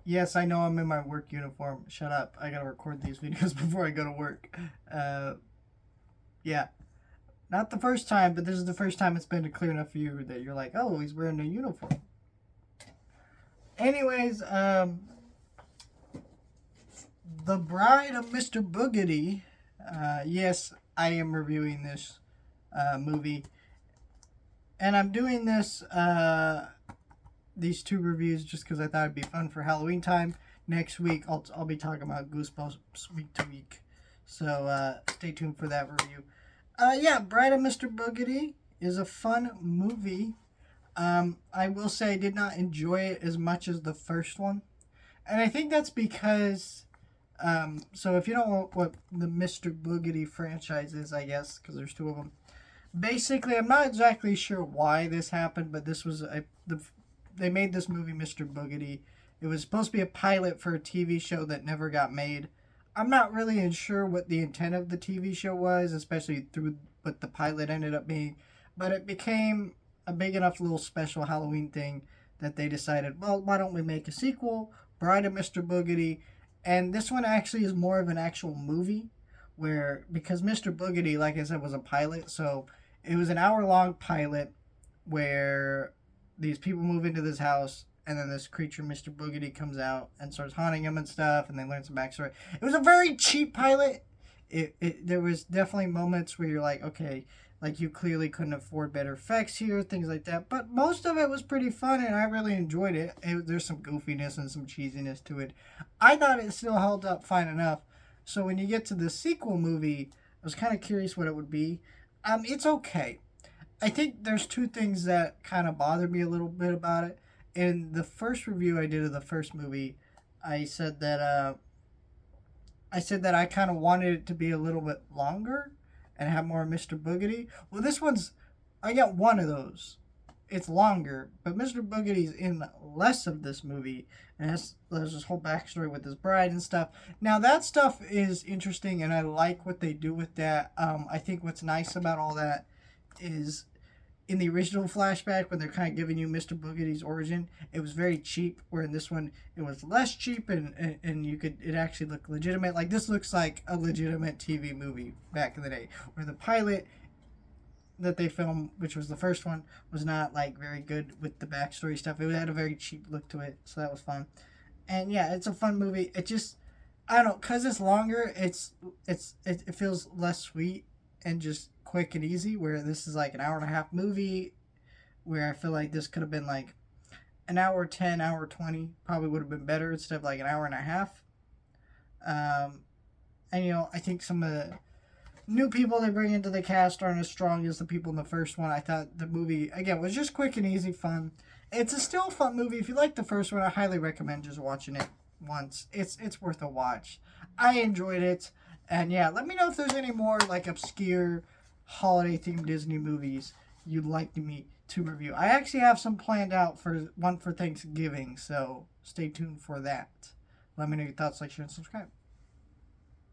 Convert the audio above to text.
Yes, I know I'm in my work uniform. Shut up. I gotta record these videos before I go to work. Yeah. Not the first time, but this is the first time it's been clear enough for you that you're like, oh, he's wearing a uniform. Anyways, The Bride of Mr. Boogedy. Yes, I am reviewing this movie. And I'm doing these two reviews just because I thought it'd be fun for Halloween time. Next week, I'll be talking about Goosebumps week to week. So stay tuned for that review. Yeah, Bride of Mr. Boogedy is a fun movie. I will say I did not enjoy it as much as the first one. And I think that's because, so if you don't know what the Mr. Boogedy franchise is, I guess, because there's two of them. Basically, I'm not exactly sure why this happened, but they made this movie, Mr. Boogedy. It was supposed to be a pilot for a TV show that never got made. I'm not really sure what the intent of the TV show was, especially through what the pilot ended up being. But it became a big enough little special Halloween thing that they decided, well, why don't we make a sequel, Bride of Mr. Boogedy? And this one actually is more of an actual movie, because Mr. Boogedy, like I said, was a pilot, so it was an hour-long pilot where these people move into this house, and then this creature, Mr. Boogedy, comes out and starts haunting them and stuff, and they learn some backstory. It was a very cheap pilot. There was definitely moments where you're like, okay, like you clearly couldn't afford better effects here, things like that. But most of it was pretty fun, and I really enjoyed it. There's some goofiness and some cheesiness to it. I thought it still held up fine enough. So when you get to the sequel movie, I was kind of curious what it would be. It's okay. I think there's two things that kind of bothered me a little bit about it. In the first review I did of the first movie, I said that I kind of wanted it to be a little bit longer and have more Mr. Boogedy. Well, this one's I got one of those. It's longer, but Mr. Boogedy's in less of this movie, and there's this whole backstory with his bride and stuff. Now that stuff is interesting, and I like what they do with that. I think what's nice about all that is in the original flashback when they're kind of giving you Mr. Boogedy's origin, it was very cheap. Where in this one, it was less cheap, and it actually looked legitimate. Like this looks like a legitimate TV movie back in the day, where the pilot that they filmed, which was the first one, was not like very good with the backstory stuff. It had a very cheap look to it, so that was fun. And yeah, it's a fun movie. It just I don't know, cause it's longer. It feels less sweet and just quick and easy. Where this is like an hour and a half movie, where I feel like this could have been like an hour 10, hour 20, probably would have been better instead of like an hour and a half. And I think some of the new people they bring into the cast aren't as strong as the people in the first one. I thought the movie, again, was just quick and easy fun. It's a still fun movie. If you like the first one, I highly recommend just watching it once. It's worth a watch. I enjoyed it. And yeah, let me know if there's any more like obscure holiday themed Disney movies you'd like me to review. I actually have some planned out for one for Thanksgiving, so stay tuned for that. Let me know your thoughts, like, share, and subscribe.